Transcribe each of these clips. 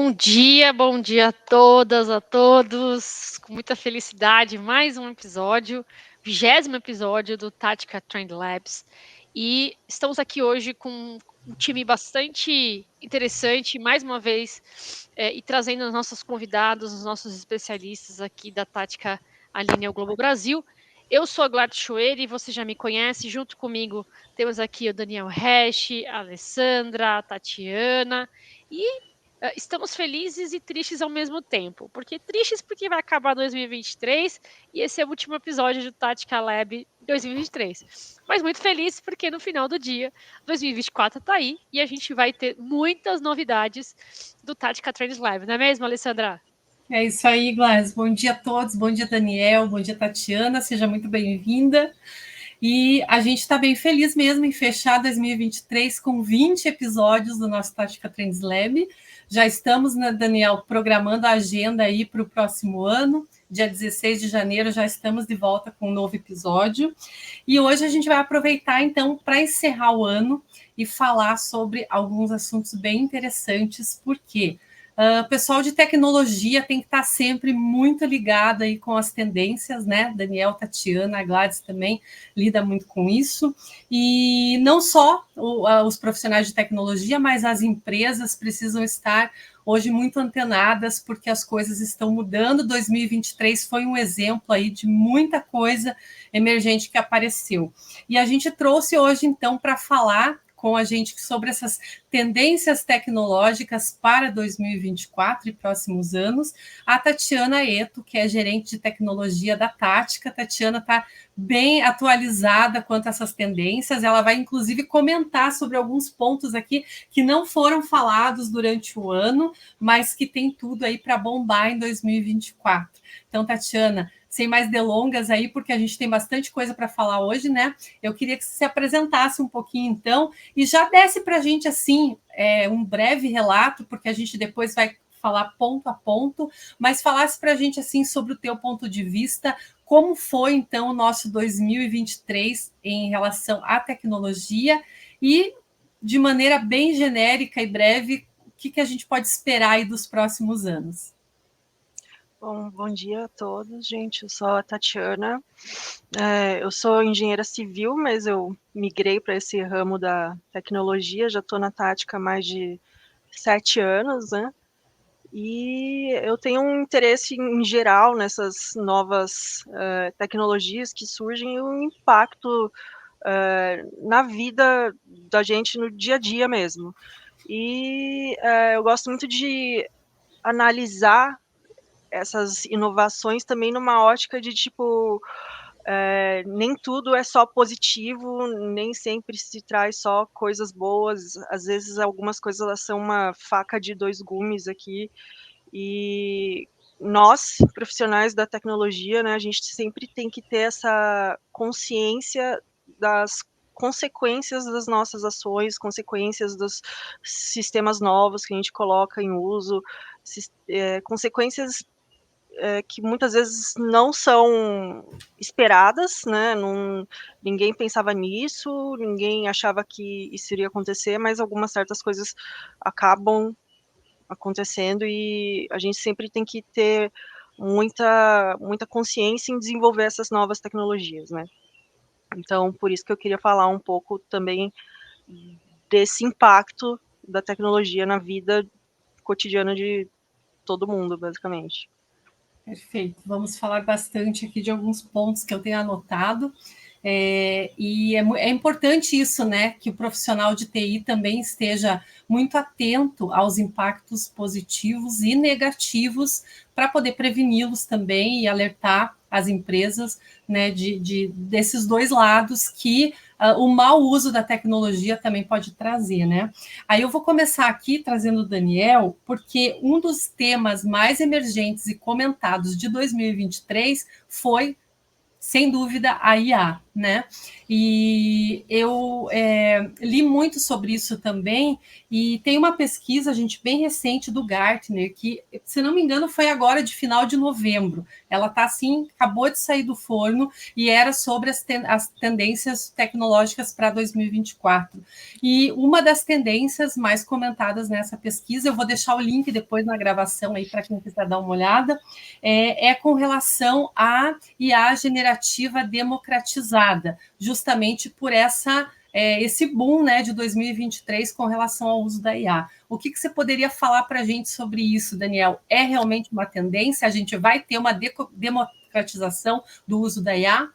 Bom dia a todas, a todos. Com muita felicidade, mais um episódio, 20º episódio do Tática Trend Labs. E estamos aqui hoje com um time bastante interessante, mais uma vez, e trazendo os nossos convidados, os nossos especialistas aqui da Tática Alinea Globo Brasil. Eu sou a Gladys Choeira e você já me conhece. Junto comigo temos aqui o Daniel Resch, a Alessandra, a Tatiana e estamos felizes e tristes ao mesmo tempo. Tristes porque vai acabar 2023 e esse é o último episódio do Tática Lab 2023. Mas muito felizes porque no final do dia, 2024 está aí e a gente vai ter muitas novidades do Tática Trends Live, não é mesmo, Alessandra? É isso aí, Gladys. Bom dia a todos, bom dia, Daniel, bom dia, Tatiana, seja muito bem-vinda. E a gente está bem feliz mesmo em fechar 2023 com 20 episódios do nosso Tática Trends Lab. Já estamos, né, Daniel, programando a agenda aí para o próximo ano. Dia 16 de janeiro já estamos de volta com um novo episódio. E hoje a gente vai aproveitar, então, para encerrar o ano e falar sobre alguns assuntos bem interessantes, porque o pessoal de tecnologia tem que estar sempre muito ligado aí com as tendências, né? Daniel, Tatiana, a Gladys também lida muito com isso. E não só os profissionais de tecnologia, mas as empresas precisam estar hoje muito antenadas, porque as coisas estão mudando. 2023 foi um exemplo aí de muita coisa emergente que apareceu. E a gente trouxe hoje, então, para falar com a gente sobre essas tendências tecnológicas para 2024 e próximos anos, a Tatiana Eto, que é gerente de tecnologia da Tática. A Tatiana está bem atualizada quanto a essas tendências, ela vai inclusive comentar sobre alguns pontos aqui que não foram falados durante o ano, mas que tem tudo aí para bombar em 2024. Então, Tatiana, sem mais delongas aí, porque a gente tem bastante coisa para falar hoje, né? Eu queria que você se apresentasse um pouquinho, então, e já desse para a gente, assim, um breve relato, porque a gente depois vai falar ponto a ponto, mas falasse para a gente, assim, sobre o teu ponto de vista, como foi, então, o nosso 2023 em relação à tecnologia e, de maneira bem genérica e breve, o que a gente pode esperar aí dos próximos anos? Bom dia a todos, gente. Eu sou a Tatiana. Eu sou engenheira civil, mas eu migrei para esse ramo da tecnologia. Já estou na Tática há mais de 7 anos, né? E eu tenho um interesse em geral nessas novas tecnologias que surgem e o impacto na vida da gente no dia a dia mesmo. E eu gosto muito de analisar essas inovações também numa ótica de tipo nem tudo é só positivo, nem sempre se traz só coisas boas, às vezes algumas coisas elas são uma faca de dois gumes aqui, e nós, profissionais da tecnologia, né, a gente sempre tem que ter essa consciência das consequências das nossas ações, consequências dos sistemas novos que a gente coloca em uso, consequências que muitas vezes não são esperadas, né? Ninguém pensava nisso, ninguém achava que isso iria acontecer, mas algumas certas coisas acabam acontecendo e a gente sempre tem que ter muita consciência em desenvolver essas novas tecnologias, né? Então, por isso que eu queria falar um pouco também desse impacto da tecnologia na vida cotidiana de todo mundo, basicamente. Perfeito. Vamos falar bastante aqui de alguns pontos que eu tenho anotado. É importante isso, né? Que o profissional de TI também esteja muito atento aos impactos positivos e negativos para poder preveni-los também e alertar as empresas, né, desses dois lados que o mau uso da tecnologia também pode trazer, né? Aí eu vou começar aqui trazendo o Daniel, porque um dos temas mais emergentes e comentados de 2023 foi, sem dúvida, a IA, né? E eu li muito sobre isso também, e tem uma pesquisa, gente, bem recente do Gartner, que, se não me engano, foi agora de final de novembro. Ela está assim, acabou de sair do forno, e era sobre as tendências tecnológicas para 2024. E uma das tendências mais comentadas nessa pesquisa, eu vou deixar o link depois na gravação aí para quem quiser dar uma olhada, é com relação à IA generativa democratizada, justamente por esse boom, né, de 2023 com relação ao uso da IA. O que você poderia falar para a gente sobre isso, Daniel? É realmente uma tendência? A gente vai ter uma democratização do uso da IA?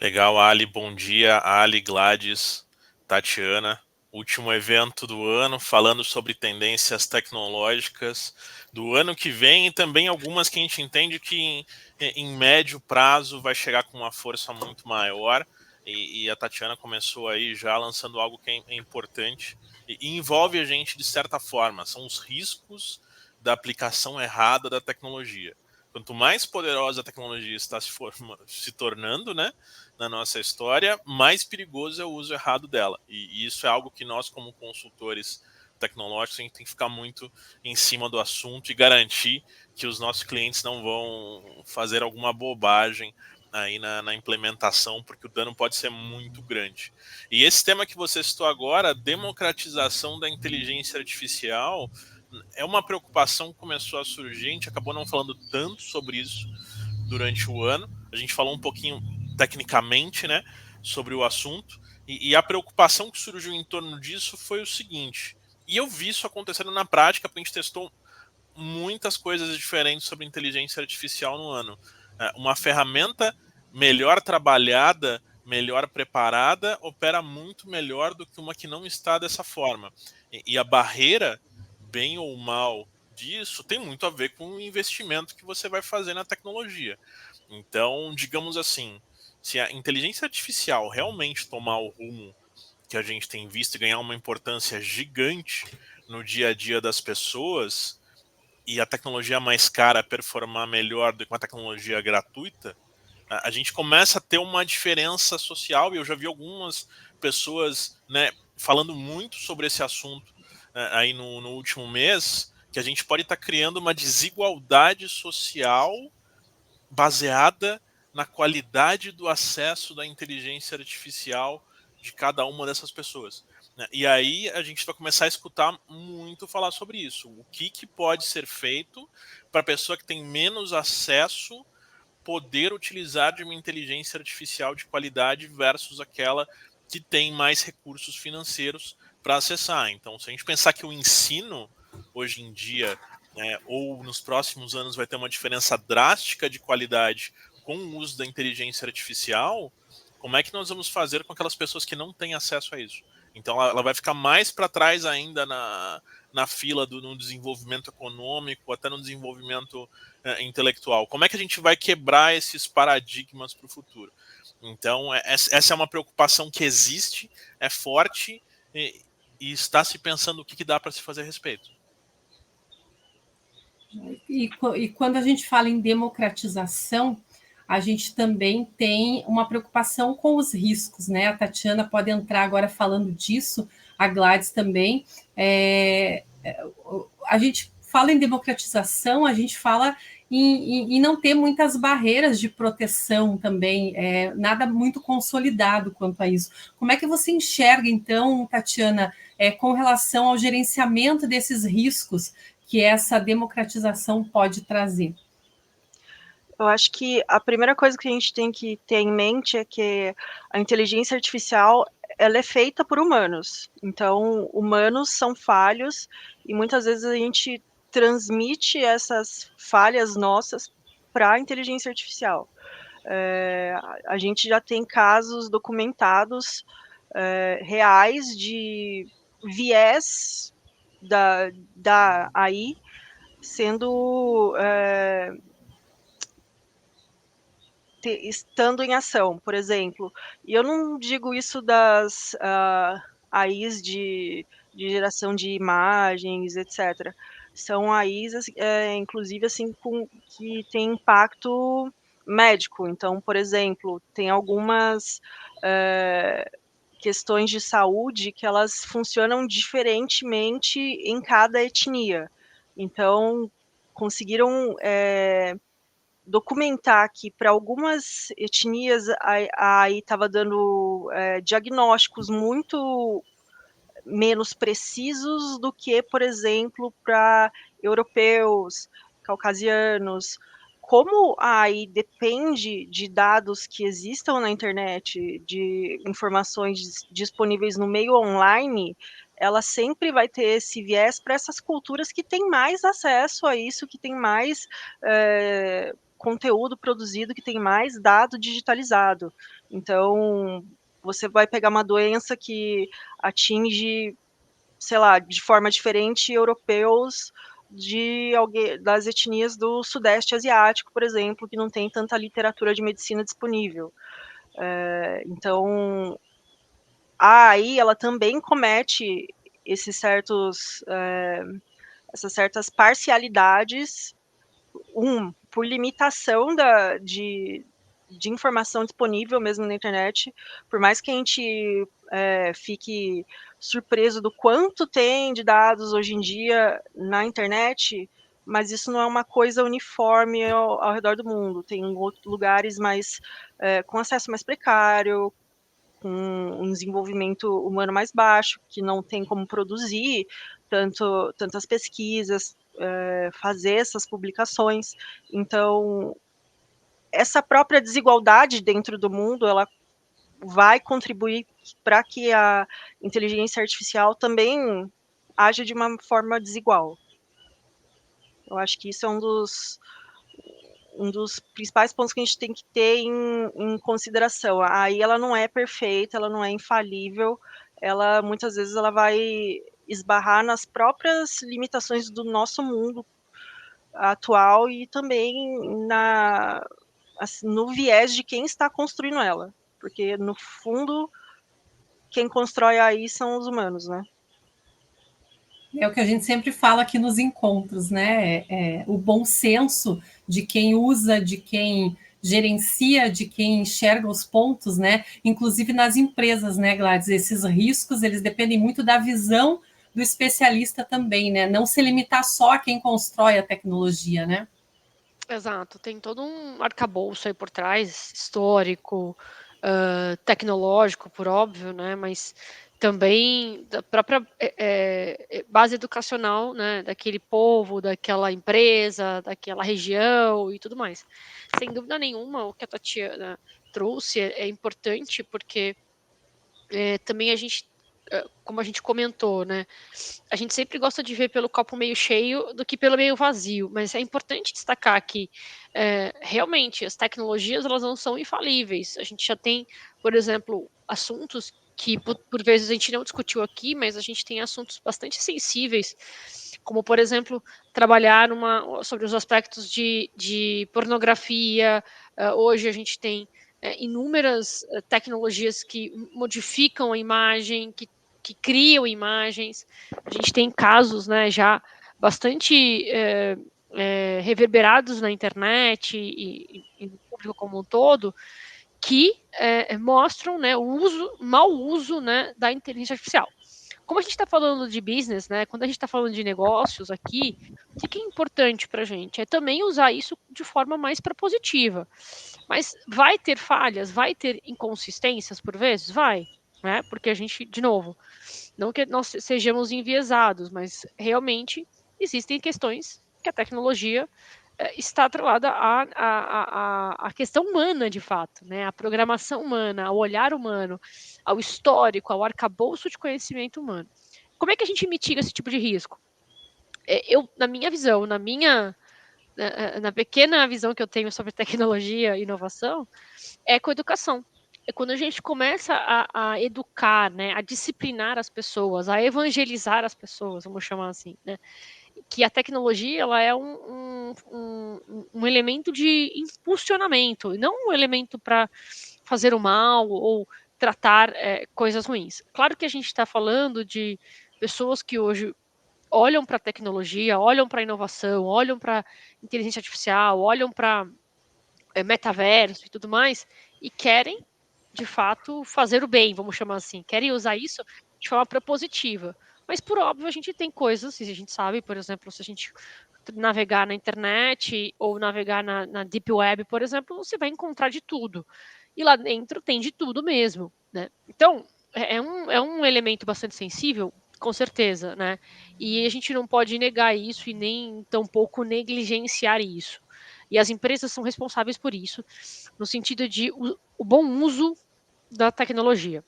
Legal, Ali, bom dia. Ali, Gladys, Tatiana. Último evento do ano, falando sobre tendências tecnológicas do ano que vem e também algumas que a gente entende que em médio prazo vai chegar com uma força muito maior. E a Tatiana começou aí já lançando algo que é importante e envolve a gente de certa forma. São os riscos da aplicação errada da tecnologia. Quanto mais poderosa a tecnologia está se tornando, né, na nossa história, mais perigoso é o uso errado dela. E isso é algo que nós, como consultores tecnológicos, a gente tem que ficar muito em cima do assunto e garantir que os nossos clientes não vão fazer alguma bobagem aí na implementação, porque o dano pode ser muito grande. E esse tema que você citou agora, a democratização da inteligência artificial, é uma preocupação que começou a surgir, a gente acabou não falando tanto sobre isso durante o ano, a gente falou um pouquinho tecnicamente, né, sobre o assunto, e a preocupação que surgiu em torno disso foi o seguinte, e eu vi isso acontecendo na prática, porque a gente testou muitas coisas diferentes sobre inteligência artificial no ano. Uma ferramenta melhor trabalhada, melhor preparada, opera muito melhor do que uma que não está dessa forma. E a barreira, bem ou mal, disso tem muito a ver com o investimento que você vai fazer na tecnologia. Então, digamos assim, se a inteligência artificial realmente tomar o rumo que a gente tem visto e ganhar uma importância gigante no dia a dia das pessoas, e a tecnologia mais cara performar melhor do que uma tecnologia gratuita, a gente começa a ter uma diferença social, e eu já vi algumas pessoas, né, falando muito sobre esse assunto aí no último mês, que a gente pode estar criando uma desigualdade social baseada na qualidade do acesso da inteligência artificial de cada uma dessas pessoas, né? E aí a gente vai começar a escutar muito falar sobre isso. O que pode ser feito para a pessoa que tem menos acesso poder utilizar de uma inteligência artificial de qualidade versus aquela que tem mais recursos financeiros para acessar. Então, se a gente pensar que o ensino, hoje em dia, ou nos próximos anos, vai ter uma diferença drástica de qualidade com o uso da inteligência artificial, como é que nós vamos fazer com aquelas pessoas que não têm acesso a isso? Então, ela vai ficar mais para trás ainda na fila no desenvolvimento econômico, até no desenvolvimento intelectual. Como é que a gente vai quebrar esses paradigmas para o futuro? Então, essa é uma preocupação que existe, é forte, e está se pensando o que dá para se fazer a respeito. E quando a gente fala em democratização, a gente também tem uma preocupação com os riscos, né? A Tatiana pode entrar agora falando disso, a Gladys também. A gente fala em democratização, a gente fala em não ter muitas barreiras de proteção também, nada muito consolidado quanto a isso. Como é que você enxerga, então, Tatiana, com relação ao gerenciamento desses riscos que essa democratização pode trazer? Eu acho que a primeira coisa que a gente tem que ter em mente é que a inteligência artificial ela é feita por humanos. Então, humanos são falhos e muitas vezes a gente transmite essas falhas nossas para a inteligência artificial. A gente já tem casos documentados reais de viés da AI sendo estando em ação, por exemplo. E eu não digo isso das AIs de geração de imagens, etc. São AIs, inclusive, assim, que têm impacto médico. Então, por exemplo, tem algumas questões de saúde que elas funcionam diferentemente em cada etnia. Então, conseguiram documentar que para algumas etnias aí estava dando diagnósticos muito menos precisos do que, por exemplo, para europeus, caucasianos. Como a AI depende de dados que existam na internet, de informações disponíveis no meio online, ela sempre vai ter esse viés para essas culturas que têm mais acesso a isso, que têm mais conteúdo produzido, que tem mais dado digitalizado. Então, você vai pegar uma doença que atinge, sei lá, de forma diferente europeus das etnias do Sudeste Asiático, por exemplo, que não tem tanta literatura de medicina disponível. Então, a AI, ela também comete essas certas parcialidades, por limitação de informação disponível mesmo na internet, por mais que a gente fique surpreso do quanto tem de dados hoje em dia na internet, mas isso não é uma coisa uniforme ao redor do mundo. Tem outros lugares com acesso mais precário, com um desenvolvimento humano mais baixo, que não tem como produzir tantas pesquisas, fazer essas publicações. Então, essa própria desigualdade dentro do mundo, ela vai contribuir para que a inteligência artificial também haja de uma forma desigual. Eu acho que isso é um dos principais pontos que a gente tem que ter em consideração. Aí ela não é perfeita, ela não é infalível, ela muitas vezes ela vai esbarrar nas próprias limitações do nosso mundo atual e também no viés de quem está construindo ela, porque no fundo quem constrói aí são os humanos, né? É o que a gente sempre fala aqui nos encontros, né? O bom senso de quem usa, de quem gerencia, de quem enxerga os pontos, né? Inclusive nas empresas, né, Gladys? Esses riscos, eles dependem muito da visão do especialista também, né? Não se limitar só a quem constrói a tecnologia, né? Exato, tem todo um arcabouço aí por trás, histórico, tecnológico, por óbvio, né? Mas também da própria base educacional, né? Daquele povo, daquela empresa, daquela região e tudo mais. Sem dúvida nenhuma, o que a Tatiana trouxe é importante porque também a gente, como a gente comentou, né? A gente sempre gosta de ver pelo copo meio cheio do que pelo meio vazio, mas é importante destacar que realmente as tecnologias elas não são infalíveis. A gente já tem, por exemplo, assuntos que por vezes a gente não discutiu aqui, mas a gente tem assuntos bastante sensíveis, como por exemplo trabalhar sobre os aspectos de pornografia. Hoje a gente tem inúmeras tecnologias que modificam a imagem, que criam imagens. A gente tem casos, né, já bastante reverberados na internet e no público como um todo, que mostram, né, o mau uso, né, da inteligência artificial. Como a gente está falando de business, né, quando a gente está falando de negócios aqui, o que é importante para a gente? É também usar isso de forma mais propositiva. Mas vai ter falhas, vai ter inconsistências por vezes? Vai, né? Porque a gente, de novo, não que nós sejamos enviesados, mas realmente existem questões que a tecnologia está atrelada à questão humana, de fato, né? À programação humana, ao olhar humano, ao histórico, ao arcabouço de conhecimento humano. Como é que a gente mitiga esse tipo de risco? Na minha visão, na pequena visão que eu tenho sobre tecnologia e inovação, é com a educação. É quando a gente começa a educar, né, a disciplinar as pessoas, a evangelizar as pessoas, vamos chamar assim, né, que a tecnologia ela é um elemento de impulsionamento, não um elemento para fazer o mal ou tratar coisas ruins. Claro que a gente está falando de pessoas que hoje olham para a tecnologia, olham para a inovação, olham para a inteligência artificial, olham para metaverso e tudo mais, e querem, de fato, fazer o bem, vamos chamar assim, querem usar isso de forma propositiva. Mas, por óbvio, a gente tem coisas, e a gente sabe, por exemplo, se a gente navegar na internet ou navegar na Deep Web, por exemplo, você vai encontrar de tudo. E lá dentro tem de tudo mesmo, né? Então, é um elemento bastante sensível, com certeza, né? E a gente não pode negar isso e nem tampouco negligenciar isso. E as empresas são responsáveis por isso, no sentido de o bom uso da tecnologia.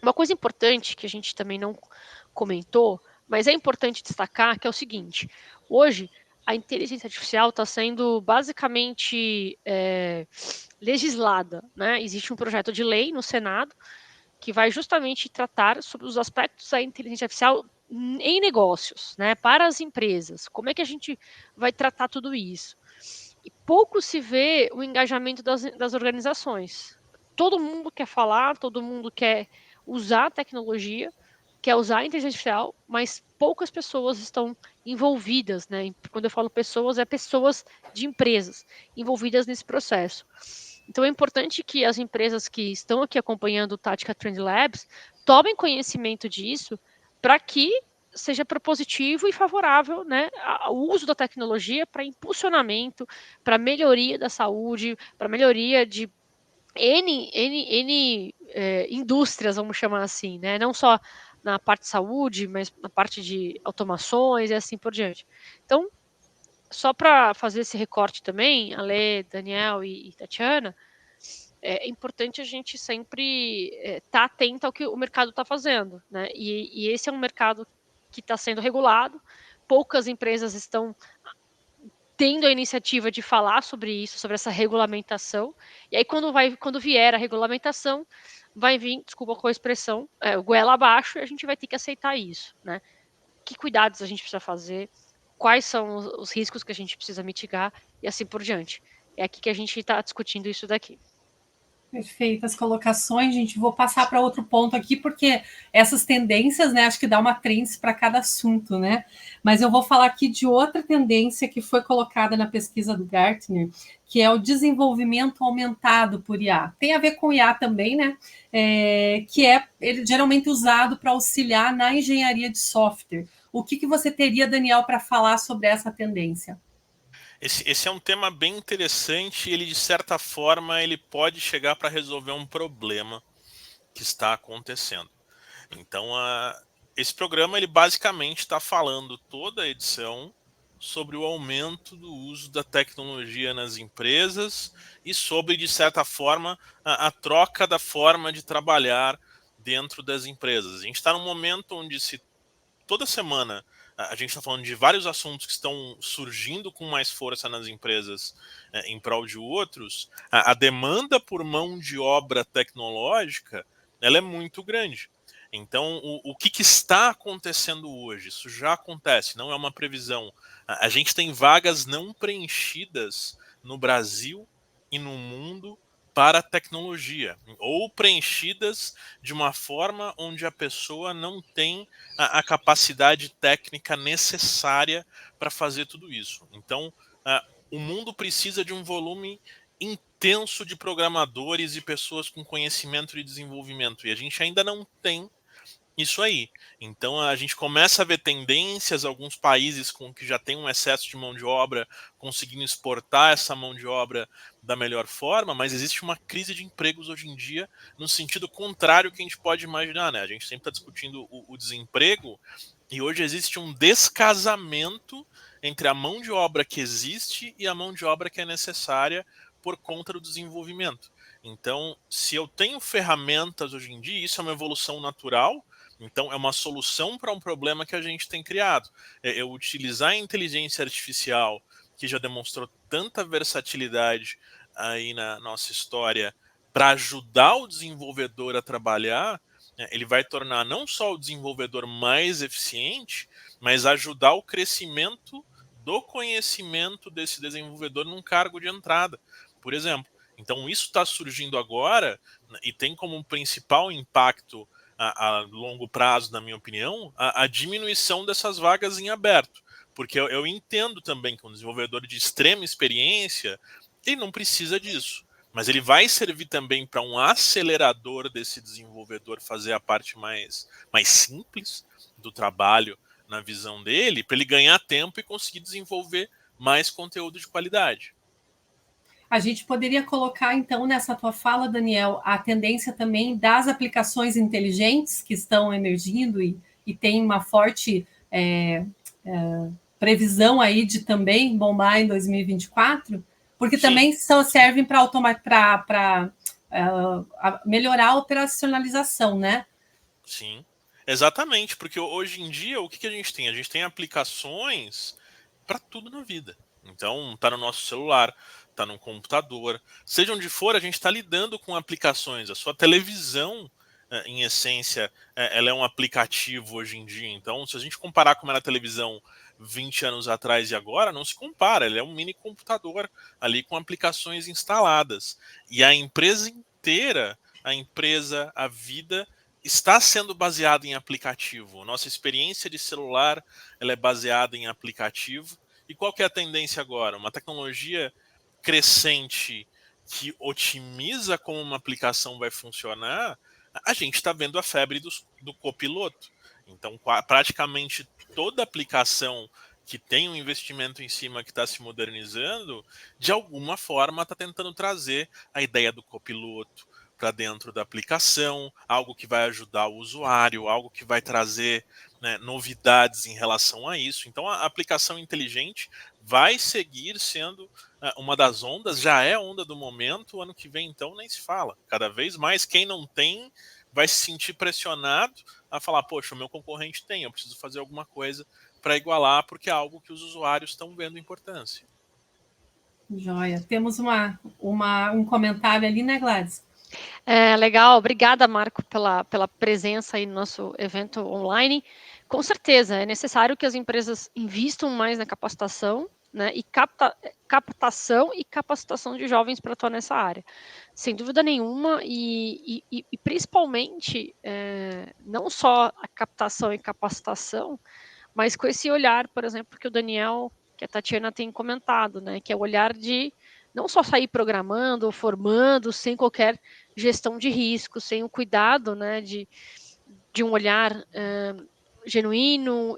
Uma coisa importante que a gente também não comentou, mas é importante destacar, que é o seguinte: hoje a inteligência artificial está sendo basicamente legislada, né? Existe um projeto de lei no Senado que vai justamente tratar sobre os aspectos da inteligência artificial em negócios, né? Para as empresas. Como é que a gente vai tratar tudo isso? E pouco se vê o engajamento das organizações. Todo mundo quer falar, todo mundo quer usar a tecnologia, quer usar a inteligência artificial, mas poucas pessoas estão envolvidas, né? Quando eu falo pessoas, é pessoas de empresas envolvidas nesse processo. Então é importante que as empresas que estão aqui acompanhando o Tática Trend Labs tomem conhecimento disso para que seja propositivo e favorável, né, ao uso da tecnologia para impulsionamento, para melhoria da saúde, para melhoria de N indústrias, vamos chamar assim, né? Não só na parte de saúde, mas na parte de automações e assim por diante. Então, só para fazer esse recorte também, Ale, Daniel e Tatiana, é importante a gente sempre estar atento ao que o mercado está fazendo, né? E esse é um mercado que está sendo regulado, poucas empresas estão tendo a iniciativa de falar sobre isso, sobre essa regulamentação. E aí, quando vier a regulamentação, vai vir, desculpa com a expressão, o goela abaixo, e a gente vai ter que aceitar isso, né? Que cuidados a gente precisa fazer, quais são os riscos que a gente precisa mitigar e assim por diante. É aqui que a gente está discutindo isso daqui. Perfeitas colocações, gente. Vou passar para outro ponto aqui, porque essas tendências, né, acho que dá uma trends para cada assunto, né? Mas eu vou falar aqui de outra tendência que foi colocada na pesquisa do Gartner, que é o desenvolvimento aumentado por IA. Tem a ver com IA também, né? Que é ele geralmente usado para auxiliar na engenharia de software. O que você teria, Daniel, para falar sobre essa tendência? Esse é um tema bem interessante. Ele, de certa forma, ele pode chegar para resolver um problema que está acontecendo. Então, esse programa, ele basicamente está falando toda a edição sobre o aumento do uso da tecnologia nas empresas e sobre, de certa forma, a troca da forma de trabalhar dentro das empresas. A gente está num momento onde toda semana a gente está falando de vários assuntos que estão surgindo com mais força nas empresas em prol de outros. A demanda por mão de obra tecnológica, ela é muito grande. Então, o que está acontecendo hoje? Isso já acontece, não é uma previsão. A gente tem vagas não preenchidas no Brasil e no mundo para a tecnologia, ou preenchidas de uma forma onde a pessoa não tem a capacidade técnica necessária para fazer tudo isso. Então, o mundo precisa de um volume intenso de programadores e pessoas com conhecimento de desenvolvimento, e a gente ainda não tem isso aí. Então a gente começa a ver tendências, alguns países com que já tem um excesso de mão de obra conseguindo exportar essa mão de obra da melhor forma, mas existe uma crise de empregos hoje em dia no sentido contrário que a gente pode imaginar, né? A gente sempre está discutindo o desemprego e hoje existe um descasamento entre a mão de obra que existe e a mão de obra que é necessária por conta do desenvolvimento. Então, se eu tenho ferramentas hoje em dia, isso é uma evolução natural. Então, é uma solução para um problema que a gente tem criado. É utilizar a inteligência artificial, que já demonstrou tanta versatilidade aí na nossa história, para ajudar o desenvolvedor a trabalhar. Ele vai tornar não só o desenvolvedor mais eficiente, mas ajudar o crescimento do conhecimento desse desenvolvedor num cargo de entrada, por exemplo. Então, isso está surgindo agora e tem como principal impacto a longo prazo, na minha opinião, a diminuição dessas vagas em aberto. Porque eu entendo também que um desenvolvedor de extrema experiência, ele não precisa disso. Mas ele vai servir também para um acelerador desse desenvolvedor fazer a parte mais simples do trabalho na visão dele, para ele ganhar tempo e conseguir desenvolver mais conteúdo de qualidade. A gente poderia colocar, então, nessa tua fala, Daniel, a tendência também das aplicações inteligentes que estão emergindo e tem uma forte previsão aí de também bombar em 2024, porque Sim. também servem para melhorar a operacionalização, né? Sim, exatamente, porque hoje em dia o que a gente tem? A gente tem aplicações para tudo na vida. Então, está no nosso celular, está no computador, seja onde for, a gente está lidando com aplicações. A sua televisão, em essência, ela é um aplicativo hoje em dia. Então, se a gente comparar como era a televisão 20 anos atrás e agora, não se compara. Ele é um mini computador ali com aplicações instaladas. E a empresa inteira, a vida, está sendo baseada em aplicativo. Nossa experiência de celular, ela é baseada em aplicativo. E qual que é a tendência agora? Uma tecnologia crescente que otimiza como uma aplicação vai funcionar. A gente está vendo a febre do copiloto. Então, praticamente toda aplicação que tem um investimento em cima que está se modernizando, de alguma forma está tentando trazer a ideia do copiloto para dentro da aplicação, algo que vai ajudar o usuário, algo que vai trazer, né, novidades em relação a isso. Então, a aplicação inteligente vai seguir sendo uma das ondas, já é a onda do momento. O ano que vem, então, nem se fala. Cada vez mais, quem não tem vai se sentir pressionado a falar, poxa, o meu concorrente tem, eu preciso fazer alguma coisa para igualar, porque é algo que os usuários estão vendo importância. Joia. Temos um comentário ali, né, Gladys? Legal, obrigada, Marco, pela presença aí no nosso evento online. Com certeza, é necessário que as empresas invistam mais na capacitação, né, e captação e capacitação de jovens para atuar nessa área. Sem dúvida nenhuma, e principalmente, não só a captação e capacitação, mas com esse olhar, por exemplo, que o Daniel, que a Tatiana tem comentado, né, que é o olhar de não só sair programando ou formando sem qualquer gestão de risco, sem o cuidado, né, de um olhar genuíno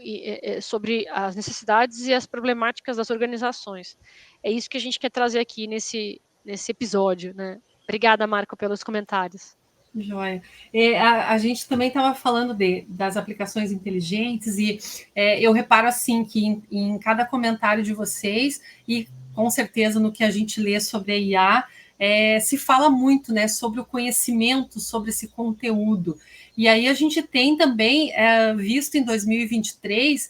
sobre as necessidades e as problemáticas das organizações. É isso que a gente quer trazer aqui nesse episódio, né? Obrigada, Marco, pelos comentários. Joia. A gente também estava falando das aplicações inteligentes e eu reparo assim que em cada comentário de vocês e com certeza no que a gente lê sobre a IA, se fala muito, né, sobre o conhecimento, sobre esse conteúdo. E aí a gente tem também visto em 2023,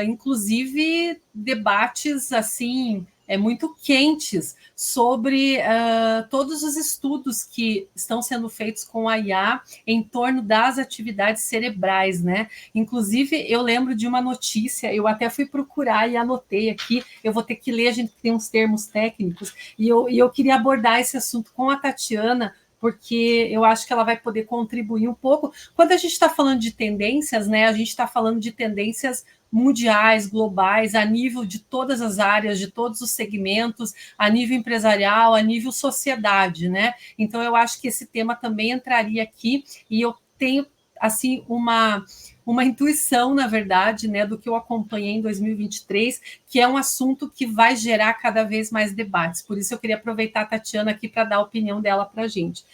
inclusive, debates assim muito quentes sobre todos os estudos que estão sendo feitos com a IA em torno das atividades cerebrais, né? Inclusive, eu lembro de uma notícia, eu até fui procurar e anotei aqui, eu vou ter que ler, a gente tem uns termos técnicos, e eu queria abordar esse assunto com a Tatiana, porque eu acho que ela vai poder contribuir um pouco. Quando a gente está falando de tendências, né, a gente está falando de tendências mundiais, globais, a nível de todas as áreas, de todos os segmentos, a nível empresarial, a nível sociedade, né? Então, eu acho que esse tema também entraria aqui, e eu tenho, assim, uma intuição, na verdade, né, do que eu acompanhei em 2023, que é um assunto que vai gerar cada vez mais debates. Por isso, eu queria aproveitar a Tatiana aqui para dar a opinião dela para a gente.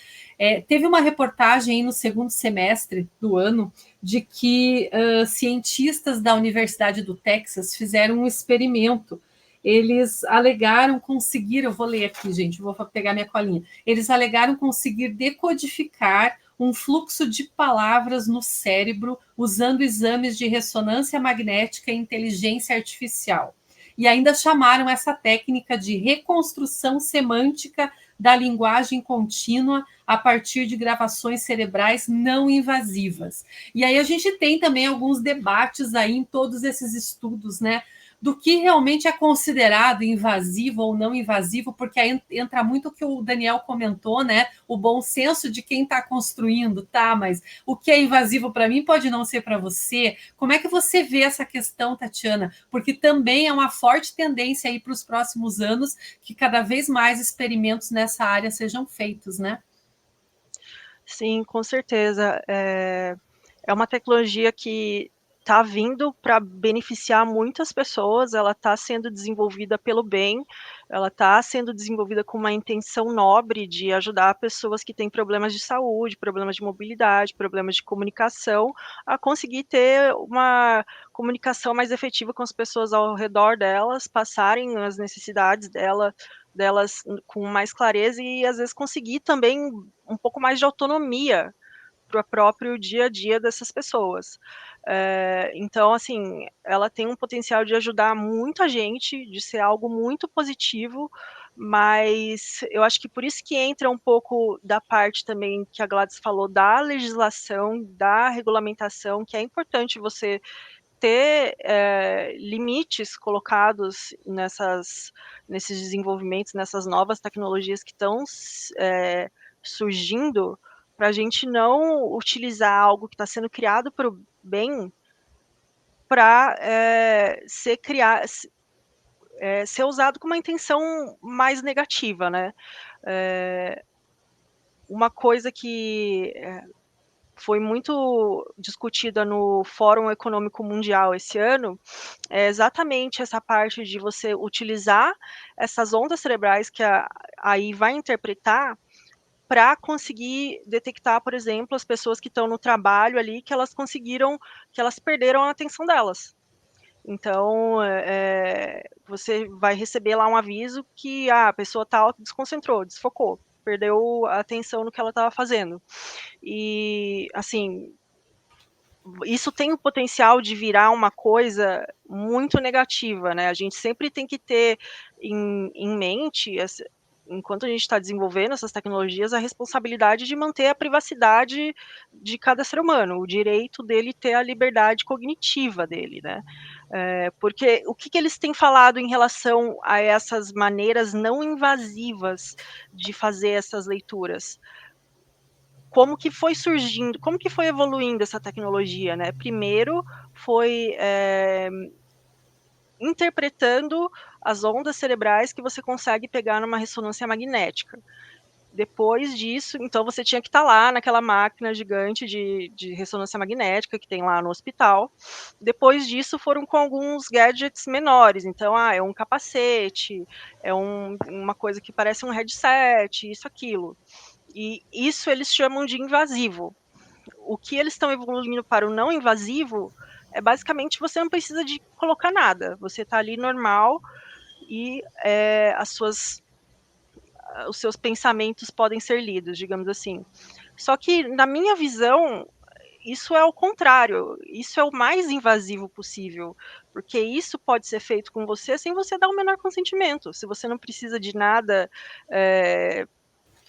Teve uma reportagem aí no segundo semestre do ano de que cientistas da Universidade do Texas fizeram um experimento. Eles alegaram conseguir, eu vou ler aqui, gente, vou pegar minha colinha. Eles alegaram conseguir decodificar um fluxo de palavras no cérebro usando exames de ressonância magnética e inteligência artificial. E ainda chamaram essa técnica de reconstrução semântica da linguagem contínua a partir de gravações cerebrais não invasivas. E aí a gente tem também alguns debates aí em todos esses estudos, né? do que realmente é considerado invasivo ou não invasivo, porque aí entra muito o que o Daniel comentou, né? O bom senso de quem está construindo, tá? Mas o que é invasivo para mim pode não ser para você. Como é que você vê essa questão, Tatiana? Porque também é uma forte tendência aí para os próximos anos que cada vez mais experimentos nessa área sejam feitos, né? Sim, com certeza. É uma tecnologia que está vindo para beneficiar muitas pessoas, ela está sendo desenvolvida pelo bem, ela está sendo desenvolvida com uma intenção nobre de ajudar pessoas que têm problemas de saúde, problemas de mobilidade, problemas de comunicação, a conseguir ter uma comunicação mais efetiva com as pessoas ao redor delas, passarem as necessidades delas com mais clareza e às vezes conseguir também um pouco mais de autonomia para o próprio dia a dia dessas pessoas. Então, assim, ela tem um potencial de ajudar muita gente, de ser algo muito positivo, mas eu acho que por isso que entra um pouco da parte também que a Gladys falou, da legislação, da regulamentação, que é importante você ter limites colocados nesses desenvolvimentos, nessas novas tecnologias que estão surgindo, para a gente não utilizar algo que está sendo criado para o bem para ser usado com uma intenção mais negativa, né? Uma coisa que foi muito discutida no Fórum Econômico Mundial esse ano é exatamente essa parte de você utilizar essas ondas cerebrais que a AI vai interpretar para conseguir detectar, por exemplo, as pessoas que estão no trabalho ali, que elas perderam a atenção delas. Então, você vai receber lá um aviso que a pessoa tal desconcentrou, desfocou, perdeu a atenção no que ela estava fazendo. E, assim, isso tem o potencial de virar uma coisa muito negativa, né? A gente sempre tem que ter em mente, enquanto a gente está desenvolvendo essas tecnologias, a responsabilidade de manter a privacidade de cada ser humano, o direito dele ter a liberdade cognitiva dele, né? Porque o que eles têm falado em relação a essas maneiras não invasivas de fazer essas leituras? Como que foi surgindo, como que foi evoluindo essa tecnologia, né? Primeiro foi interpretando as ondas cerebrais que você consegue pegar numa ressonância magnética. Depois disso, então você tinha que estar lá naquela máquina gigante de ressonância magnética que tem lá no hospital. Depois disso, foram com alguns gadgets menores. Então, é um capacete, é uma coisa que parece um headset, isso, aquilo. E isso eles chamam de invasivo. O que eles estão evoluindo para o não invasivo é basicamente você não precisa de colocar nada. Você está ali normal e os seus pensamentos podem ser lidos, digamos assim. Só que, na minha visão, isso é o contrário, isso é o mais invasivo possível, porque isso pode ser feito com você sem você dar o menor consentimento. Se você não precisa de nada,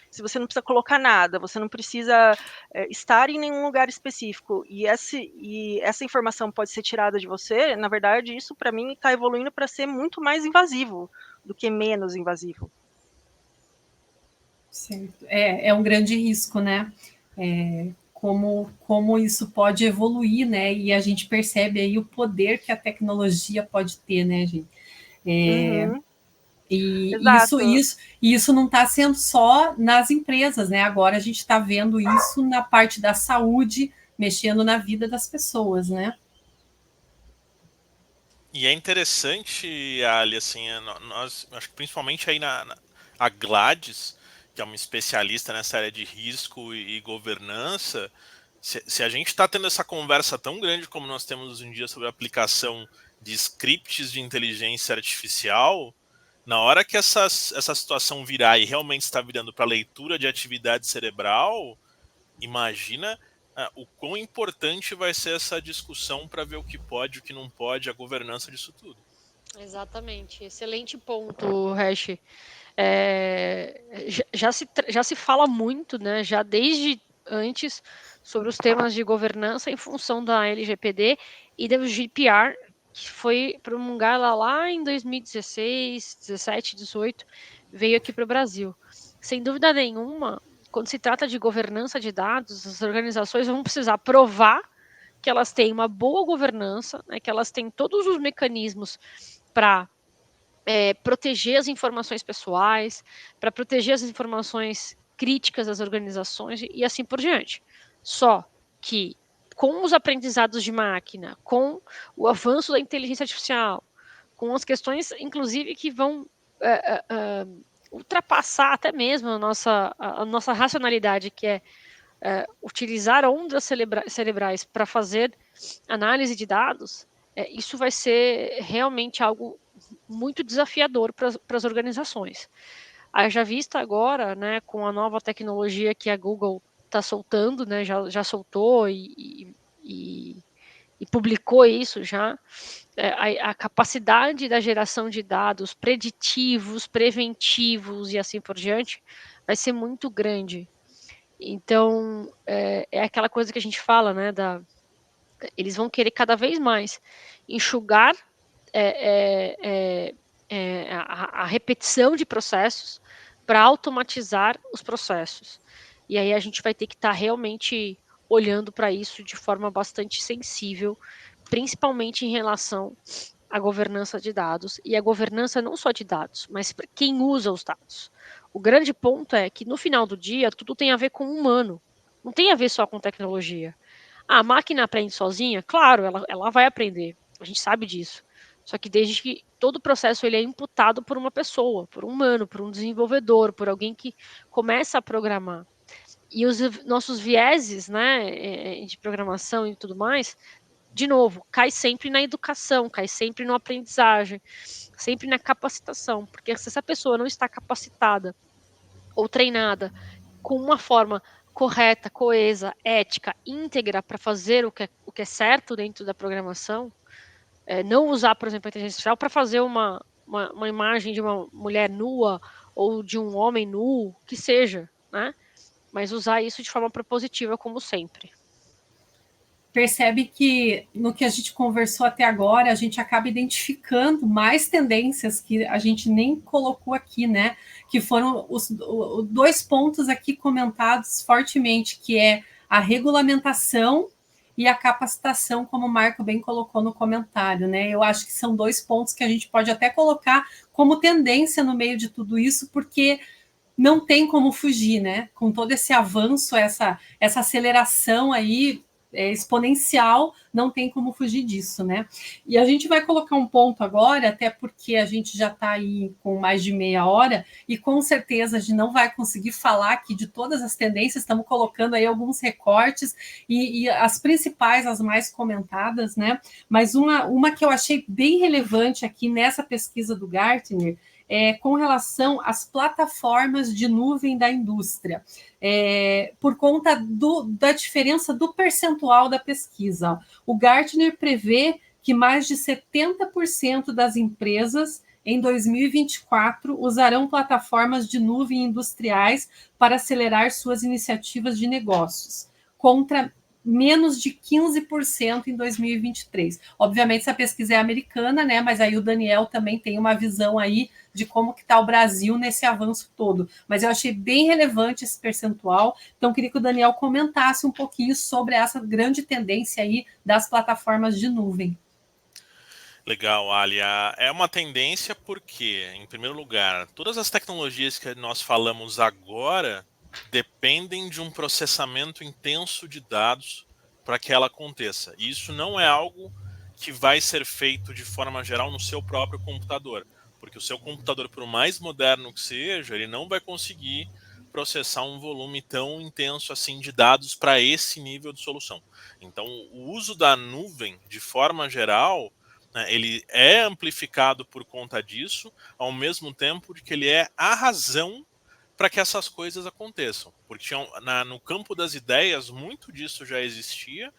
se você não precisa colocar nada, você não precisa estar em nenhum lugar específico, e essa informação pode ser tirada de você, na verdade, isso para mim está evoluindo para ser muito mais invasivo do que menos invasivo. Certo. É um grande risco, né? Como isso pode evoluir, né? E a gente percebe aí o poder que a tecnologia pode ter, né, gente? E isso não está sendo só nas empresas, né? Agora a gente está vendo isso na parte da saúde, mexendo na vida das pessoas, né? E é interessante, Ali, assim, nós, acho que principalmente aí a Gladys, que é uma especialista nessa área de risco e governança, se a gente está tendo essa conversa tão grande como nós temos hoje em dia sobre a aplicação de scripts de inteligência artificial, na hora que essa situação virar e realmente está virando para leitura de atividade cerebral, imagina o quão importante vai ser essa discussão para ver o que pode, o que não pode, a governança disso tudo. Exatamente, excelente ponto, Hash. Já se fala muito, né, já desde antes, sobre os temas de governança em função da LGPD e da GDPR, que foi promulgada lá em 2016, 17, 18, veio aqui para o Brasil. Sem dúvida nenhuma, quando se trata de governança de dados, as organizações vão precisar provar que elas têm uma boa governança, né, que elas têm todos os mecanismos para proteger as informações pessoais, para proteger as informações críticas das organizações e assim por diante. Só que com os aprendizados de máquina, com o avanço da inteligência artificial, com as questões, inclusive, que vão ultrapassar até mesmo a nossa racionalidade, que é utilizar ondas cerebrais para fazer análise de dados, isso vai ser realmente algo muito desafiador para as organizações. Haja vista agora, né, com a nova tecnologia que a Google está soltando, né, já soltou e publicou isso já, a capacidade da geração de dados preditivos, preventivos e assim por diante, vai ser muito grande. Então, é aquela coisa que a gente fala, né, eles vão querer cada vez mais enxugar a repetição de processos para automatizar os processos. E aí a gente vai ter que estar realmente olhando para isso de forma bastante sensível, principalmente em relação à governança de dados e a governança não só de dados, mas para quem usa os dados. O grande ponto é que no final do dia tudo tem a ver com o humano, não tem a ver só com tecnologia. A máquina aprende sozinha? Claro, ela vai aprender. A gente sabe disso. Só que desde que todo o processo ele é imputado por uma pessoa, por um humano, por um desenvolvedor, por alguém que começa a programar. E os nossos vieses, né, de programação e tudo mais, de novo, cai sempre na educação, cai sempre na aprendizagem, sempre na capacitação. Porque se essa pessoa não está capacitada ou treinada com uma forma correta, coesa, ética, íntegra para fazer o que é certo dentro da programação, não usar, por exemplo, a inteligência artificial para fazer uma imagem de uma mulher nua ou de um homem nu, que seja, né? Mas usar isso de forma propositiva, como sempre. Percebe que no que a gente conversou até agora, a gente acaba identificando mais tendências que a gente nem colocou aqui, né? Que foram os dois pontos aqui comentados fortemente, que é a regulamentação e a capacitação, como o Marco bem colocou no comentário, né? Eu acho que são dois pontos que a gente pode até colocar como tendência no meio de tudo isso, porque não tem como fugir, né? Com todo esse avanço, essa aceleração aí exponencial, não tem como fugir disso, né? E a gente vai colocar um ponto agora, até porque a gente já está aí com mais de meia hora, e com certeza a gente não vai conseguir falar aqui de todas as tendências, estamos colocando aí alguns recortes, e as principais, as mais comentadas, né? Mas uma que eu achei bem relevante aqui nessa pesquisa do Gartner, com relação às plataformas de nuvem da indústria, por conta da diferença do percentual da pesquisa. O Gartner prevê que mais de 70% das empresas em 2024 usarão plataformas de nuvem industriais para acelerar suas iniciativas de negócios, contra menos de 15% em 2023. Obviamente, essa pesquisa é americana, né? Mas aí o Daniel também tem uma visão aí de como que está o Brasil nesse avanço todo. Mas eu achei bem relevante esse percentual, então queria que o Daniel comentasse um pouquinho sobre essa grande tendência aí das plataformas de nuvem. Legal, Alia. É uma tendência porque, em primeiro lugar, todas as tecnologias que nós falamos agora dependem de um processamento intenso de dados para que ela aconteça. E isso não é algo que vai ser feito de forma geral no seu próprio computador, porque o seu computador, por mais moderno que seja, ele não vai conseguir processar um volume tão intenso assim de dados para esse nível de solução. Então, o uso da nuvem, de forma geral, ele é amplificado por conta disso, ao mesmo tempo de que ele é a razão para que essas coisas aconteçam. Porque no campo das ideias, muito disso já existia,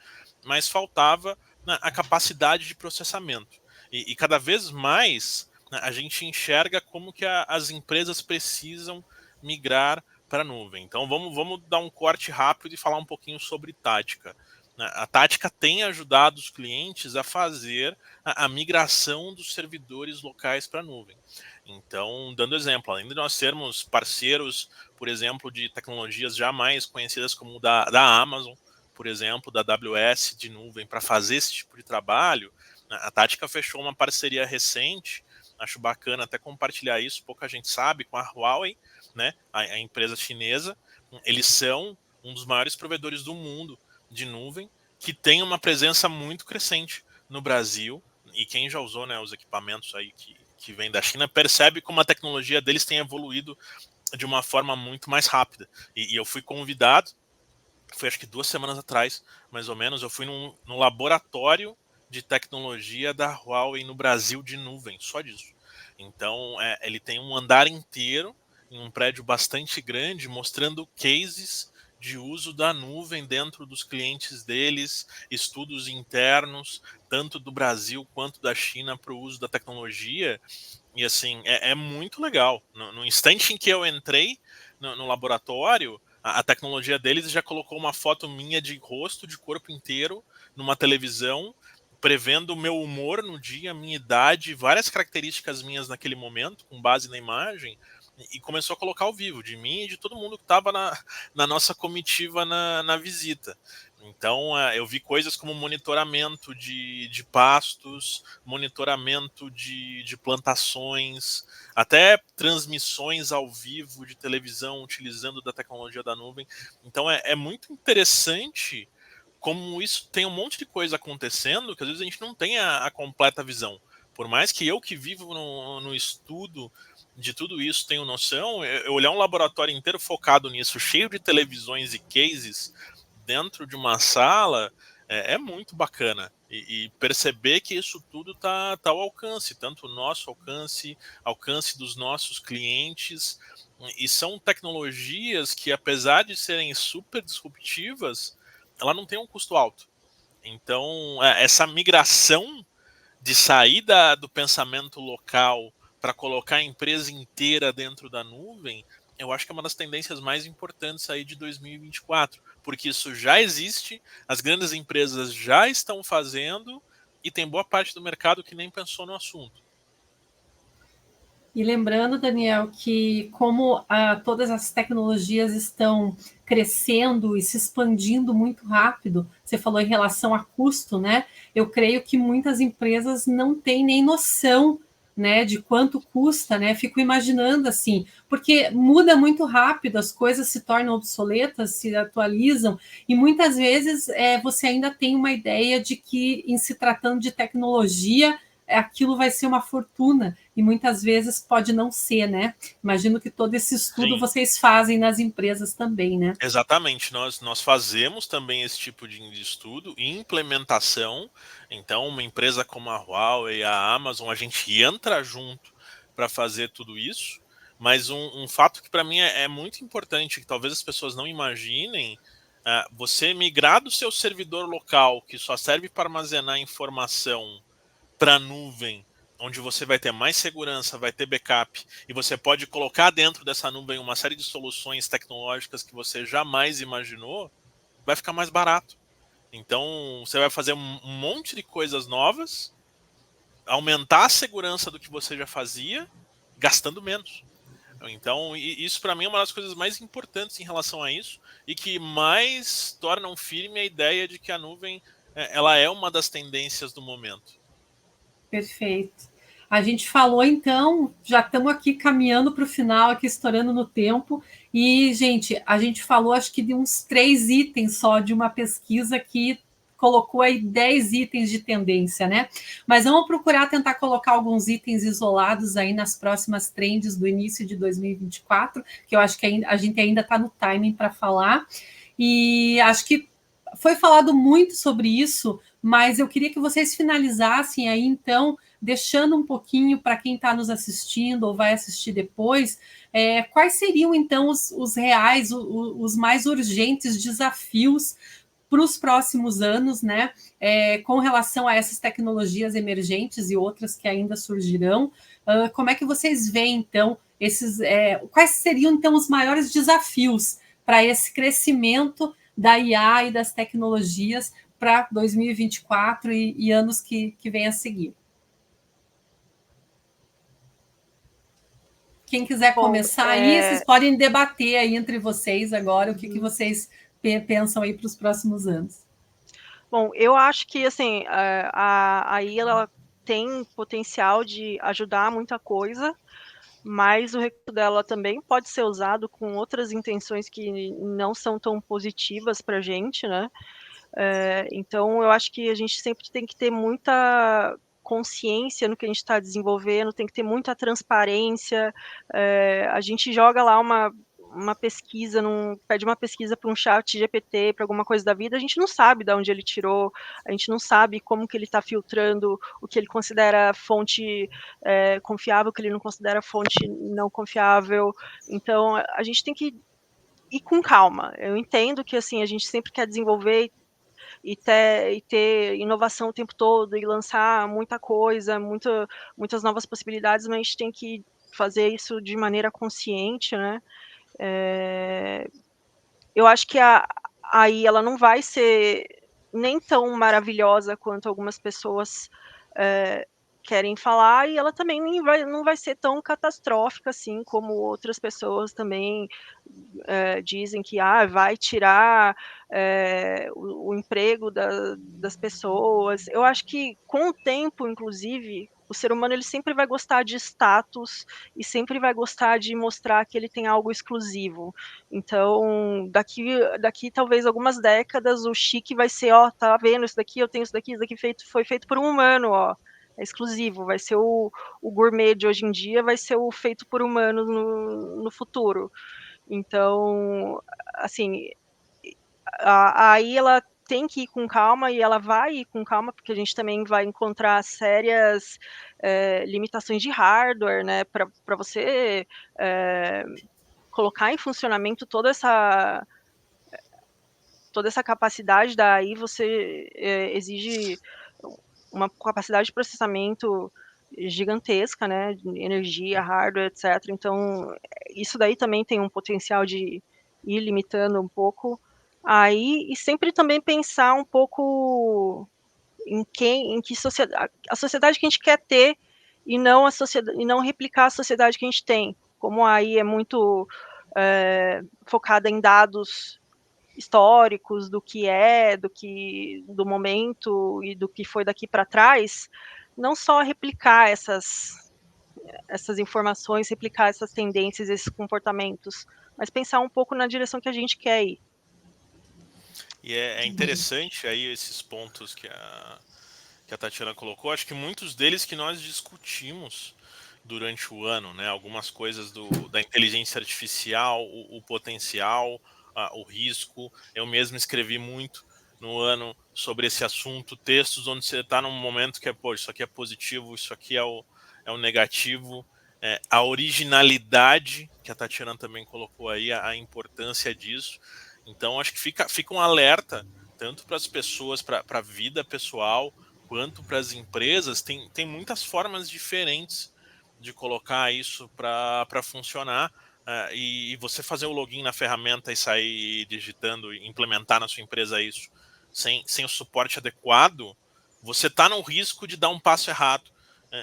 mas faltava a capacidade de processamento. E cada vez mais a gente enxerga como que as empresas precisam migrar para a nuvem. Então vamos dar um corte rápido e falar um pouquinho sobre tática. A Tática tem ajudado os clientes a fazer a migração dos servidores locais para a nuvem. Então, dando exemplo, além de nós sermos parceiros, por exemplo, de tecnologias jamais conhecidas como da Amazon, por exemplo, da AWS de nuvem, para fazer esse tipo de trabalho, a Tática fechou uma parceria recente, acho bacana até compartilhar isso, pouca gente sabe, com a Huawei, né, a empresa chinesa. Eles são um dos maiores provedores do mundo de nuvem, que tem uma presença muito crescente no Brasil, e quem já usou, né, os equipamentos aí que vem da China percebe como a tecnologia deles tem evoluído de uma forma muito mais rápida. E eu fui convidado, foi acho que 2 semanas atrás, mais ou menos, eu fui no laboratório de tecnologia da Huawei no Brasil de nuvem, só disso. Então, ele tem um andar inteiro, em um prédio bastante grande, mostrando cases de uso da nuvem dentro dos clientes deles, estudos internos, tanto do Brasil quanto da China, para o uso da tecnologia. E assim, é muito legal. No instante em que eu entrei no laboratório, a tecnologia deles já colocou uma foto minha de rosto, de corpo inteiro, numa televisão, prevendo o meu humor no dia, a minha idade, várias características minhas naquele momento, com base na imagem, e começou a colocar ao vivo, de mim e de todo mundo que estava na nossa comitiva na visita. Então, eu vi coisas como monitoramento de pastos, monitoramento de plantações, até transmissões ao vivo de televisão utilizando da tecnologia da nuvem. Então, é muito interessante como isso tem um monte de coisa acontecendo que às vezes a gente não tem a completa visão. Por mais que eu que vivo no estudo de tudo isso tenho noção, eu olhar um laboratório inteiro focado nisso, cheio de televisões e cases dentro de uma sala, é muito bacana. E perceber que isso tudo está ao alcance, tanto o nosso alcance dos nossos clientes, e são tecnologias que, apesar de serem super disruptivas, ela não tem um custo alto. Então, essa migração de sair do pensamento local para colocar a empresa inteira dentro da nuvem, eu acho que é uma das tendências mais importantes aí de 2024, porque isso já existe, as grandes empresas já estão fazendo e tem boa parte do mercado que nem pensou no assunto. E lembrando, Daniel, que como todas as tecnologias estão crescendo e se expandindo muito rápido, você falou em relação a custo, né? Eu creio que muitas empresas não têm nem noção, né, de quanto custa, né? Fico imaginando assim, porque muda muito rápido, as coisas se tornam obsoletas, se atualizam, e muitas vezes você ainda tem uma ideia de que, em se tratando de tecnologia, aquilo vai ser uma fortuna, e muitas vezes pode não ser, né? Imagino que todo esse estudo Sim. Vocês fazem nas empresas também, né? Exatamente, nós fazemos também esse tipo de estudo e implementação. Então, uma empresa como a Huawei, a Amazon, a gente entra junto para fazer tudo isso. Mas um fato que para mim é muito importante, que talvez as pessoas não imaginem, você migrar do seu servidor local, que só serve para armazenar informação, para a nuvem, onde você vai ter mais segurança, vai ter backup, e você pode colocar dentro dessa nuvem uma série de soluções tecnológicas que você jamais imaginou, vai ficar mais barato. Então, você vai fazer um monte de coisas novas, aumentar a segurança do que você já fazia, gastando menos. Então, isso para mim é uma das coisas mais importantes em relação a isso, e que mais tornam firme a ideia de que a nuvem ela é uma das tendências do momento. Perfeito. A gente falou, então, já estamos aqui caminhando para o final, aqui estourando no tempo. E, gente, a gente falou, acho que de uns 3 itens só de uma pesquisa que colocou aí 10 itens de tendência, né? Mas vamos procurar tentar colocar alguns itens isolados aí nas próximas trends do início de 2024, que eu acho que a gente ainda está no timing para falar. E acho que foi falado muito sobre isso, mas eu queria que vocês finalizassem aí, então, deixando um pouquinho para quem está nos assistindo ou vai assistir depois, quais seriam, então, os reais, os mais urgentes desafios para os próximos anos, né, com relação a essas tecnologias emergentes e outras que ainda surgirão. Como é que vocês veem, então, quais seriam, então, os maiores desafios para esse crescimento da IA e das tecnologias para 2024 e anos que vêm a seguir. Quem quiser começar aí, vocês podem debater aí entre vocês agora o que vocês pensam aí para os próximos anos. Bom, eu acho que assim, a IA ela tem potencial de ajudar muita coisa, mas o recurso dela também pode ser usado com outras intenções que não são tão positivas para a gente, né? Então, eu acho que a gente sempre tem que ter muita consciência no que a gente está desenvolvendo, tem que ter muita transparência. A gente joga lá uma pesquisa, pede uma pesquisa para um chat GPT, para alguma coisa da vida, a gente não sabe de onde ele tirou, a gente não sabe como que ele está filtrando o que ele considera fonte confiável, o que ele não considera fonte não confiável. Então, a gente tem que ir com calma. Eu entendo que assim a gente sempre quer desenvolver e ter inovação o tempo todo e lançar muita coisa, muitas novas possibilidades, mas a gente tem que fazer isso de maneira consciente, né? Eu acho que aí ela não vai ser nem tão maravilhosa quanto algumas pessoas querem falar, e ela também não vai ser tão catastrófica assim como outras pessoas também dizem que vai tirar o emprego das pessoas. Eu acho que com o tempo, inclusive, o ser humano ele sempre vai gostar de status e sempre vai gostar de mostrar que ele tem algo exclusivo. Então, daqui talvez algumas décadas, o chique vai ser, tá vendo isso daqui, eu tenho isso daqui foi feito por um humano, é exclusivo, vai ser o gourmet de hoje em dia, vai ser o feito por humanos no futuro. Então, assim, aí ela tem que ir com calma e ela vai ir com calma, porque a gente também vai encontrar sérias limitações de hardware, né, para você colocar em funcionamento toda essa capacidade daí você exige uma capacidade de processamento gigantesca, né, de energia, hardware, etc. Então, isso daí também tem um potencial de ir limitando um pouco aí, e sempre também pensar um pouco em que sociedade, a sociedade que a gente quer ter e não replicar a sociedade que a gente tem. Como aí é muito focada em dados históricos do momento e do que foi daqui para trás, não só replicar essas informações, replicar essas tendências, esses comportamentos, mas pensar um pouco na direção que a gente quer ir. E é interessante aí esses pontos que a Tatiana colocou, acho que muitos deles que nós discutimos durante o ano, né? Algumas coisas da inteligência artificial, o potencial, o risco. Eu mesmo escrevi muito no ano sobre esse assunto, textos onde você está num momento que isso aqui é positivo, isso aqui é o negativo. A originalidade, que a Tatiana também colocou aí, a importância disso. Então, acho que fica um alerta, tanto para as pessoas, para a vida pessoal, quanto para as empresas. Tem muitas formas diferentes de colocar isso para funcionar. E você fazer o login na ferramenta e sair digitando e implementar na sua empresa isso sem o suporte adequado, você está no risco de dar um passo errado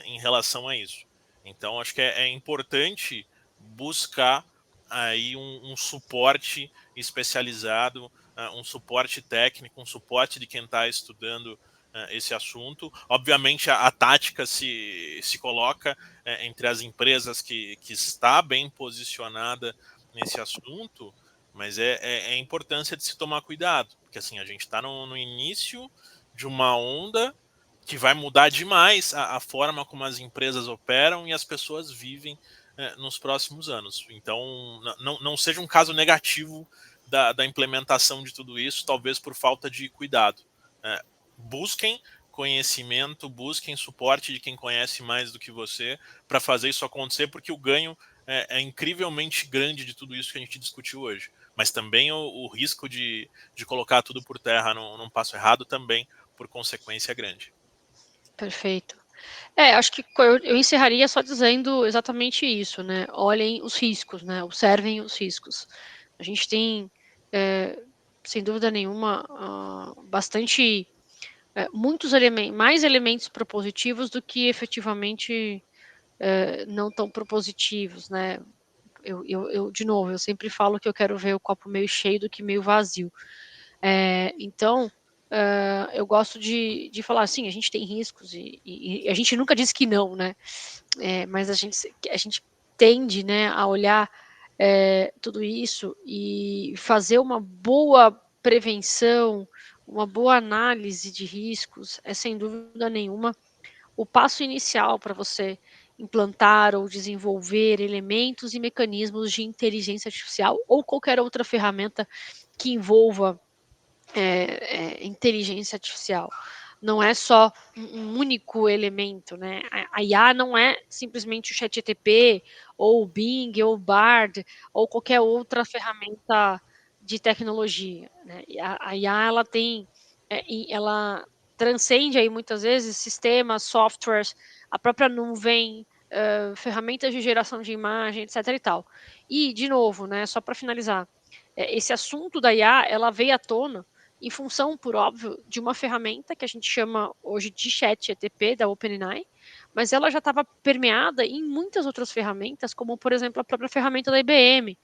em relação a isso. Então, acho que é importante buscar aí um suporte especializado, um suporte técnico, um suporte de quem está estudando esse assunto. Obviamente, a tática se coloca entre as empresas que está bem posicionada nesse assunto, mas é a importância de se tomar cuidado, porque assim, a gente está no início de uma onda que vai mudar demais a forma como as empresas operam e as pessoas vivem nos próximos anos. Então, não seja um caso negativo da implementação de tudo isso, talvez por falta de cuidado. Busquem conhecimento, busquem suporte de quem conhece mais do que você para fazer isso acontecer, porque o ganho é incrivelmente grande de tudo isso que a gente discutiu hoje. Mas também o risco de colocar tudo por terra num passo errado também, por consequência, é grande. Perfeito. Acho que eu encerraria só dizendo exatamente isso, né? Olhem os riscos, né? Observem os riscos. A gente tem sem dúvida nenhuma, muitos elementos, mais elementos propositivos do que efetivamente não tão propositivos, né? De novo, eu sempre falo que eu quero ver o copo meio cheio do que meio vazio. Então, eu gosto de falar assim, a gente tem riscos e a gente nunca diz que não, né? Mas a gente tende, né, a olhar tudo isso e fazer uma boa prevenção, uma boa análise de riscos, sem dúvida nenhuma o passo inicial para você implantar ou desenvolver elementos e mecanismos de inteligência artificial ou qualquer outra ferramenta que envolva inteligência artificial. Não é só um único elemento, né? A IA não é simplesmente o ChatGPT, ou o Bing, ou o Bard, ou qualquer outra ferramenta de tecnologia, né? A IA, ela transcende aí muitas vezes sistemas, softwares, a própria nuvem, ferramentas de geração de imagem, etc e tal. E, de novo, né, só para finalizar, esse assunto da IA, ela veio à tona em função, por óbvio, de uma ferramenta que a gente chama hoje de ChatGPT, da OpenAI, mas ela já estava permeada em muitas outras ferramentas, como, por exemplo, a própria ferramenta da IBM,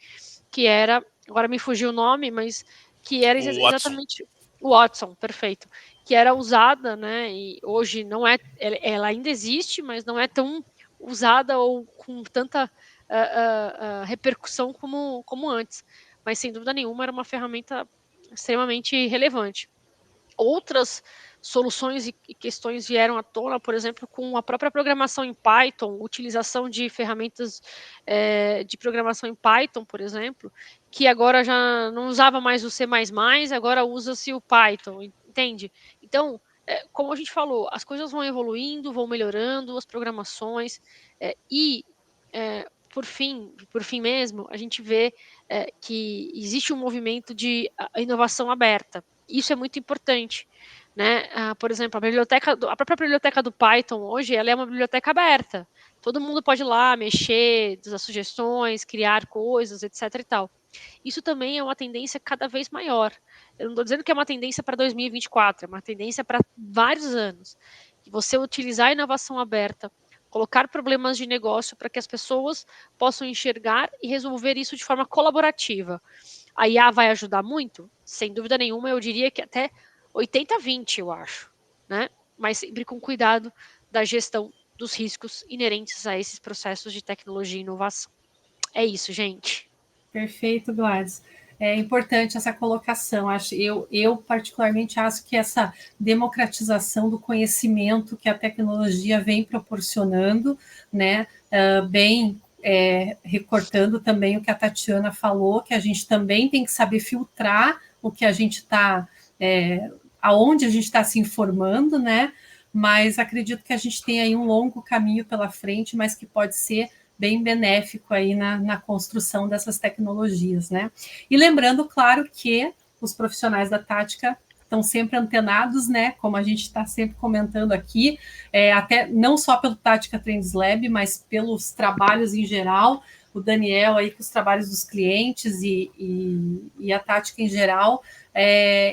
que era, agora me fugiu o nome, mas que era O Watson. exatamente o Watson, perfeito, que era usada, né, e hoje não é, ela ainda existe, mas não é tão usada ou com tanta repercussão como antes, mas sem dúvida nenhuma era uma ferramenta extremamente relevante. Outras soluções e questões vieram à tona, por exemplo, com a própria programação em Python, utilização de ferramentas de programação em Python, por exemplo, que agora já não usava mais o C++, agora usa-se o Python, entende? Então, como a gente falou, as coisas vão evoluindo, vão melhorando, as programações, e, por fim mesmo, a gente vê que existe um movimento de inovação aberta. Isso é muito importante, né? Por exemplo, a própria biblioteca do Python hoje, ela é uma biblioteca aberta. Todo mundo pode ir lá mexer, dar sugestões, criar coisas, etc e tal. Isso também é uma tendência cada vez maior. Eu não estou dizendo que é uma tendência para 2024, é uma tendência para vários anos. Que você utilizar a inovação aberta, colocar problemas de negócio para que as pessoas possam enxergar e resolver isso de forma colaborativa. A IA vai ajudar muito? Sem dúvida nenhuma, eu diria que até 80-20, eu acho, né? Mas sempre com cuidado da gestão dos riscos inerentes a esses processos de tecnologia e inovação. É isso, gente. Perfeito, Gladys. É importante essa colocação. Eu particularmente acho que essa democratização do conhecimento que a tecnologia vem proporcionando, né, bem recortando também o que a Tatiana falou, que a gente também tem que saber filtrar o que a gente está, aonde a gente está se informando, né? Mas acredito que a gente tem aí um longo caminho pela frente, mas que pode ser bem benéfico aí na construção dessas tecnologias, né? E lembrando, claro, que os profissionais da tática estão sempre antenados, né? Como a gente está sempre comentando aqui, até não só pelo Tática Trends Lab, mas pelos trabalhos em geral. O Daniel aí com os trabalhos dos clientes e a tática em geral,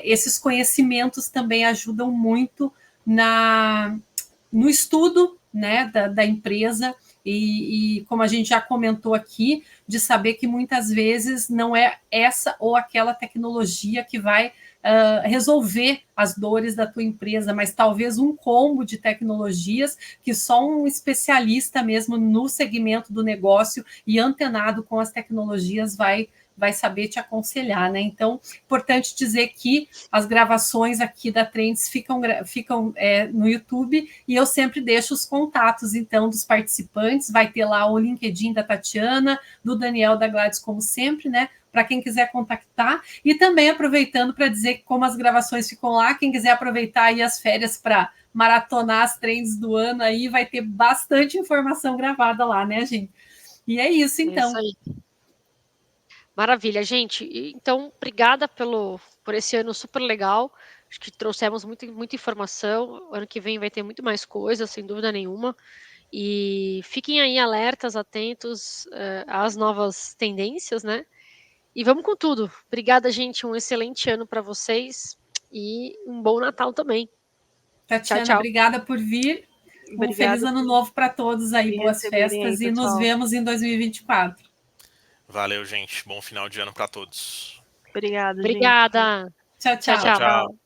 esses conhecimentos também ajudam muito no estudo, né, da empresa. E como a gente já comentou aqui, de saber que muitas vezes não é essa ou aquela tecnologia que vai resolver as dores da tua empresa, mas talvez um combo de tecnologias que só um especialista mesmo no segmento do negócio e antenado com as tecnologias vai saber te aconselhar, né? Então, importante dizer que as gravações aqui da Trends ficam no YouTube e eu sempre deixo os contatos, então, dos participantes. Vai ter lá o LinkedIn da Tatiana, do Daniel, da Gladys, como sempre, né? Para quem quiser contactar. E também aproveitando para dizer que como as gravações ficam lá, quem quiser aproveitar aí as férias para maratonar as trends do ano aí, vai ter bastante informação gravada lá, né, gente? E é isso, então. É isso aí. Maravilha, gente. Então, obrigada por esse ano super legal. Acho que trouxemos muita informação. O ano que vem vai ter muito mais coisa, sem dúvida nenhuma. E fiquem aí alertas, atentos às novas tendências, né? E vamos com tudo. Obrigada, gente. Um excelente ano para vocês e um bom Natal também. Tatiana, tchau, tchau. Obrigada por vir. Um feliz ano novo para todos aí, boas festas aí, e nos vemos em 2024. Valeu, gente. Bom final de ano para todos. Obrigada, Obrigada. gente. Tchau, tchau. Tchau.